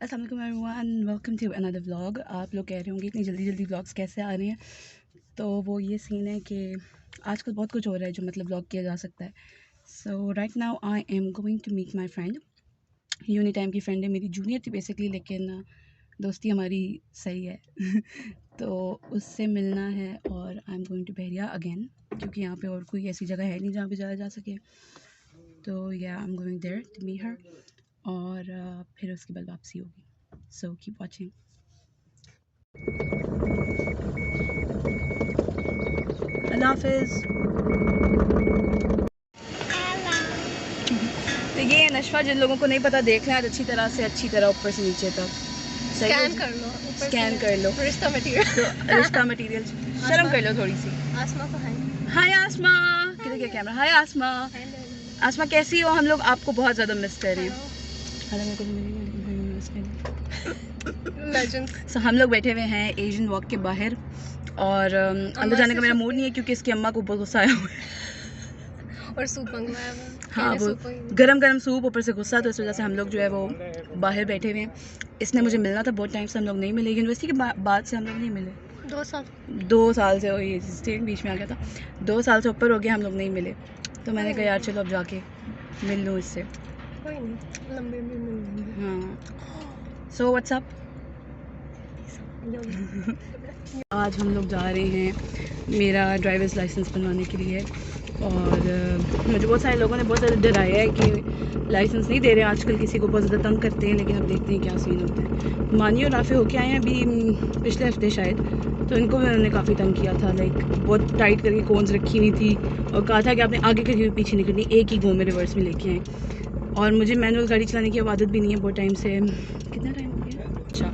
अस्सलाम वालेकुम everyone, welcome to another vlog. आप लोग कह रहे होंगे इतनी जल्दी जल्दी व्लॉग्स कैसे आ रही हैं। तो वो ये सीन है कि आजकल बहुत कुछ हो रहा है जो मतलब व्लॉग किया जा सकता है। So right now I am going to meet my friend. Uni time की फ्रेंड है, मेरी जूनियर थी बेसिकली, लेकिन दोस्ती हमारी सही है तो उससे मिलना है और I am going to Bahria again, क्योंकि यहाँ पे और कोई ऐसी जगह है नहीं जहाँ पे जाया जा सके। तो yeah I am going there to meet her और फिर उसके बाद वापसी होगी। So keep watching. अल्लाह हाफिज़। तो ये नशवा, जिन लोगों को नहीं पता देख लें आज अच्छी तरह ऊपर से नीचे तक स्कैन कर लो, स्कैन कर लो। रिश्ता मटेरियल तो रिश्ता मटेरियल शर्म कर लो थोड़ी सी। आसमा को हाय आसमा, किधर गया कैमरा? हाय आसमा। आसमा कैसी हो? हम लोग आपको बहुत ज़्यादा मिस कर रहे हैं। सो हम लोग बैठे हुए हैं एशियन वॉक के बाहर और अंदर जाने का मेरा मूड नहीं है क्योंकि इसकी अम्मा को बहुत गुस्सा आया हुआ है और सूप मंगवाया। हाँ, वो गरम गरम सूप, ऊपर से गुस्सा, तो इस वजह से हम लोग जो है वो बाहर बैठे हुए हैं। इसने मुझे मिलना था, बहुत टाइम से हम लोग नहीं मिले, यूनिवर्सिटी के बाद से हम लोग नहीं मिले। 2 साल से, ये स्टेट बीच में आ गया था। 2 साल से ऊपर हो गया हम लोग नहीं मिले, तो मैंने कहा यार चलो अब जाके मिल लूँ इससे। कोई नहीं, लंबे में मिल लेंगे। हाँ, सो व्हाट्सअप। आज हम लोग जा रहे हैं मेरा ड्राइवर्स लाइसेंस बनवाने के लिए और मुझे बहुत सारे लोगों ने बहुत ज़्यादा डराया है कि लाइसेंस नहीं दे रहे आजकल, किसी को बहुत ज़्यादा तंग करते हैं, लेकिन अब देखते हैं क्या सीन होता है। मानी और राफे होके आए हैं अभी पिछले हफ्ते शायद, तो इनको भी उन्होंने काफ़ी तंग किया था, लाइक बहुत टाइट करके कोन्स रखी हुई थी और कहा था कि आपने आगे करके पीछे नहीं करनी, एक ही गो में रिवर्स में लेके आए। और मुझे मैनुअल गाड़ी चलाने की आदत भी नहीं है बहुत टाइम से। कितना टाइम हो गया? अच्छा,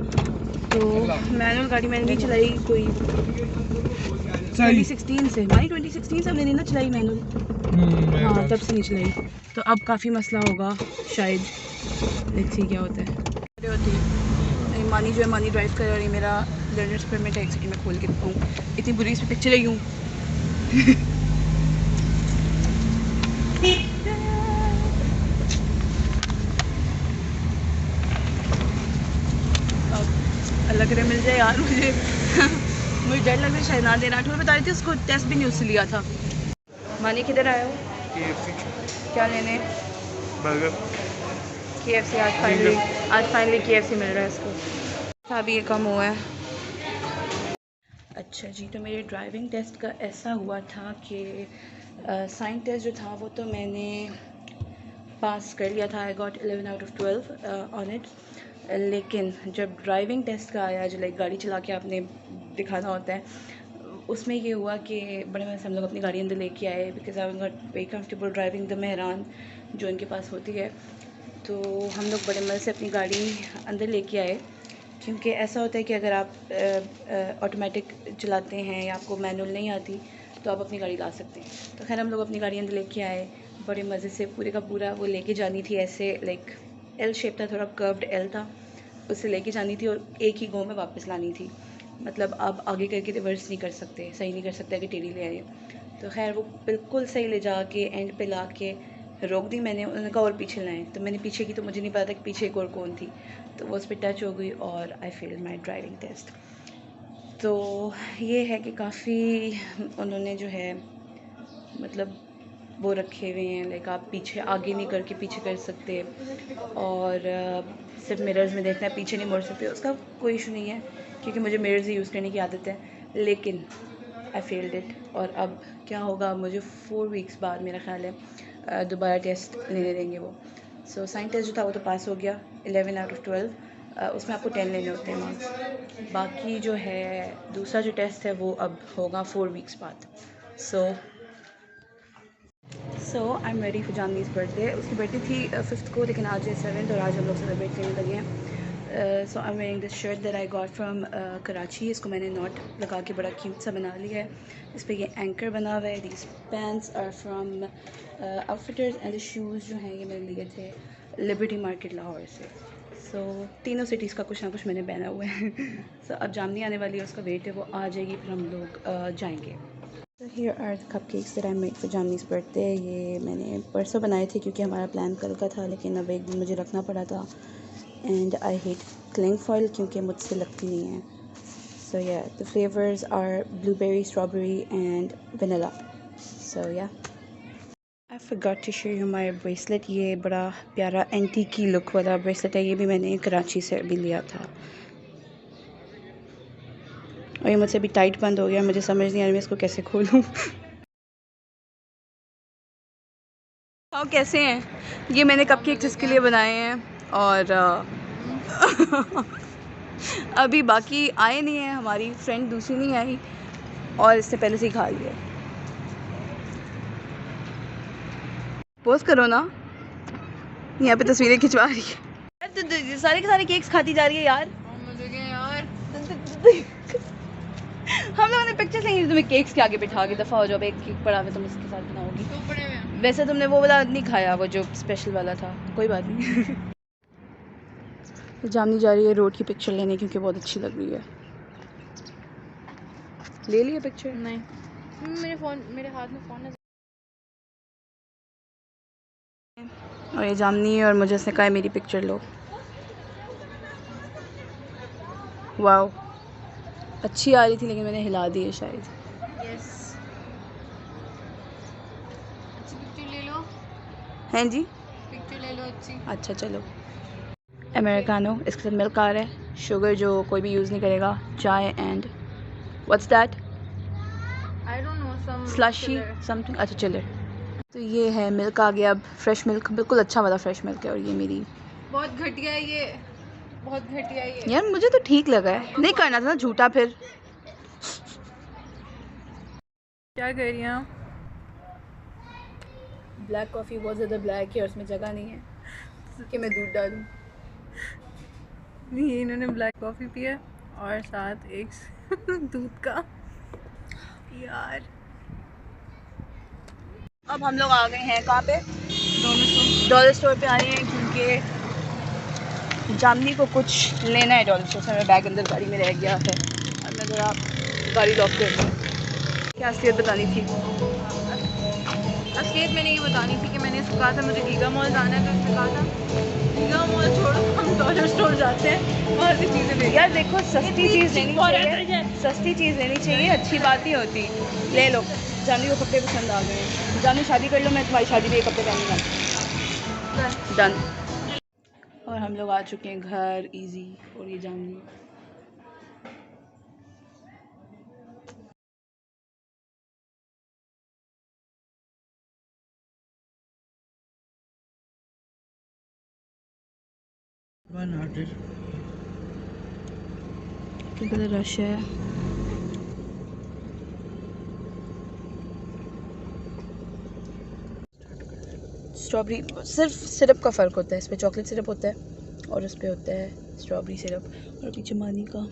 तो मैनुअल गाड़ी मैंने नहीं चलाई कोई 2016 से। मानी 2016 से हमने नहीं ना चलाई मैनुअल। हाँ, तब से नहीं चलाई, तो अब काफ़ी मसला होगा शायद, देखिए क्या होता है। नहीं, मानी जो है, मानी ड्राइव कर रही, मेरा लर्नर्स परमिट है, एक्चुअली मैं खोल के बताऊँ, इतनी बुरी इस पर पिक्चर आई हूँ अल्लाह करे मिल जाए यार मुझे मुझे डर लग रहा है शायद ना देना। तुम्हें बता रही थी उसको टेस्ट भी नहीं उससे लिया था। मानी किधर आए हो? क्या लेने? बर्गर। KFC आज फाइनली KFC मिल रहा है इसको। अभी ये कम हुआ है। अच्छा जी, तो मेरे ड्राइविंग टेस्ट का ऐसा हुआ था कि साइन टेस्ट जो था वो तो मैंने पास कर लिया था। I got 11 out of 12 on it. लेकिन जब ड्राइविंग टेस्ट का आया, जो लाइक गाड़ी चला के आपने दिखाना होता है, उसमें ये हुआ कि बड़े मज़े से हम लोग अपनी गाड़ी अंदर लेके आए, because I got very comfortable driving the Mehran जो इनके पास होती है। तो हम लोग बड़े मज़े से अपनी गाड़ी अंदर लेके आए, क्योंकि ऐसा होता है कि अगर आप ऑटोमेटिक चलाते हैं या आपको मैनुअल नहीं आती तो आप अपनी गाड़ी ला सकते हैं। तो खैर हम लोग अपनी गाड़ी अंदर लेके आए, बड़े मज़े से पूरे का पूरा वो लेके जानी थी, ऐसे लाइक एल शेप था, थोड़ा कर्व्ड एल था, उससे लेके जानी थी और एक ही गो में वापस लानी थी। मतलब आप आगे करके रिवर्स नहीं कर सकते, सही नहीं कर सकते अगर टेढ़ी ले आए। तो खैर वो बिल्कुल सही ले जा के एंड पे ला के रोक दी मैंने। उन्होंने कहा और पीछे लाएँ, तो मैंने पीछे की, तो मुझे नहीं पता था कि पीछे एक और कौन थी, तो वो उस पर टच हो गई और I failed my driving test. तो ये है कि काफ़ी उन्होंने जो है मतलब वो रखे हुए हैं, लाइक आप पीछे आगे नहीं करके पीछे कर सकते और सिर्फ मिरर्स में देखना है, पीछे नहीं मुड़ सकते। उसका कोई इशू नहीं है क्योंकि मुझे मिरर्स ही यूज़ करने की आदत है, लेकिन आई फेल्ड इट। और अब क्या होगा, मुझे 4 वीक्स बाद मेरा ख्याल है दोबारा टेस्ट लेने देंगे वो। सो साइन टेस्ट जो था वो तो पास हो गया, 11 आउट ऑफ 12। उसमें आपको 10 लेने होते हैं मार्क्स। बाकी जो है दूसरा जो टेस्ट है वो अब होगा 4 वीक्स बाद। So I am ready for Janvi's birthday. उसकी बर्थडे थी 5th को, लेकिन आज है 7th और आज हम लोग सेलिब्रेट करने लगे हैं। So I am wearing this shirt that I got from Karachi. इसको मैंने नॉट लगा के बड़ा क्यूट सा बना लिया है, इस पर ये एंकर बना हुआ है। These pants are from Outfitters and the shoes जो हैं ये मैंने लिए थे लिबर्टी मार्केट लाहौर से। सो तीनों सिटीज़ का कुछ ना कुछ मैंने पहना हुआ है। सो अब जामनी आने वाली है, उसका वेट है, वो आ जाएगी फिर हम लोग जाएंगे। So here are the cupcakes that I made for Janvi's birthday. ये मैंने परसों बनाए थे क्योंकि हमारा प्लान कल का था, लेकिन अब एक दिन मुझे रखना पड़ा था and I hate cling foil क्योंकि मुझसे लगती नहीं है. So yeah the flavours are blueberry, strawberry and vanilla. So yeah I forgot to show you my bracelet. ये बड़ा प्यारा एंटीक की लुक वाला ब्रेसलेट है. ये भी मैंने कराची से अभी लिया था और ये मुझसे भी टाइट बंद हो गया. मुझे समझ नहीं आ रहा मैं इसको कैसे खोलूँ. हाँ कैसे हैं? ये मैंने कपकेक्स इसके लिए बनाए हैं और अभी बाकी आए नहीं हैं. हमारी फ्रेंड दूसरी नहीं आई और इससे पहले से ही खा लिया. पोस्ट करो ना, यहाँ पे तस्वीरें खिंचवा रही है. सारे के सारे केक्स खाती जा रही है यार. मुझे क्या यार, हम लोगों ने पिक्चर्स लेंगे. तुम्हें केक्स के आगे बिठा के दफ़ा हो जाओ. एक केक पड़ा हुआ तुम इसके साथ बनाओगी. वैसे तुमने वो वाला नहीं खाया, वो जो स्पेशल वाला था. कोई बात नहीं. जामनी जा रही है रोड की पिक्चर लेने क्योंकि बहुत अच्छी लग रही है. ले लिया पिक्चर? नहीं, मेरे हाथ में फ़ोन है. और ये जामनी और मुझे उसने कहा है मेरी पिक्चर लो. वाओ अच्छी आ रही थी लेकिन मैंने हिला दी है शायद. यस, अच्छी पिक्चर ले लो. हैं जी, पिक्चर ले लो अच्छी. अच्छा चलो. अमेरिकानो, इसके साथ मिल्क आ रहा है, शुगर जो कोई भी यूज़ नहीं करेगा, chai and what's that, I don't know, some slushie something. अच्छा चिलर. तो ये है मिल्क आ गया अब. फ्रेश मिल्क, बिल्कुल अच्छा वाला फ्रेश मिल्क है. और ये मेरी बहुत घटिया है ये, बहुत घटिया है ये. यार मुझे तो ठीक लगा है. नहीं करना था ना झूठा फिर. क्या कर रही हैं? ब्लैक कॉफ़ी बहुत ज़्यादा ब्लैक है और उसमें जगह नहीं है कि मैं दूध डालूँ. ये इन्होंने ब्लैक कॉफ़ी पिया और साथ एक दूध का. यार अब हम लोग आ गए हैं कहाँ पे? डॉलर स्टोर पे आए हैं क्योंकि जामनी को कुछ लेना है डॉलर स्टोर से. मेरा बैग अंदर गाड़ी में रह गया है और मैं ज़रा गाड़ी लॉक कर दूँ. क्या असलियत बतानी थी? असलियत मैंने ये बतानी थी कि मैंने इसको कहा था मुझे गीगा मॉल जाना है, तो इसने कहा था गीगा मॉल छोड़ो हम डॉलर स्टोर जाते हैं वहाँ से चीज़ें ले. यार देखो सस्ती चीज़ लेनी चाहिए, सस्ती चीज़ लेनी चाहिए, अच्छी बात ही होती. ले लो. जामनी को कपड़े पसंद आ गए हैं. जामनी शादी कर लो, मैं तुम्हारी शादी में ये कपड़े पहनूंगा. डन. और हम लोग आ चुके हैं घर इजी. और ये जामनी कितना रश है. स्ट्रॉबेरी सिर्फ सिरप का फ़र्क होता है. इस पर चॉकलेट सिरप होता है और उस पर होता है स्ट्रॉबेरी सिरप. और पीछे मानी का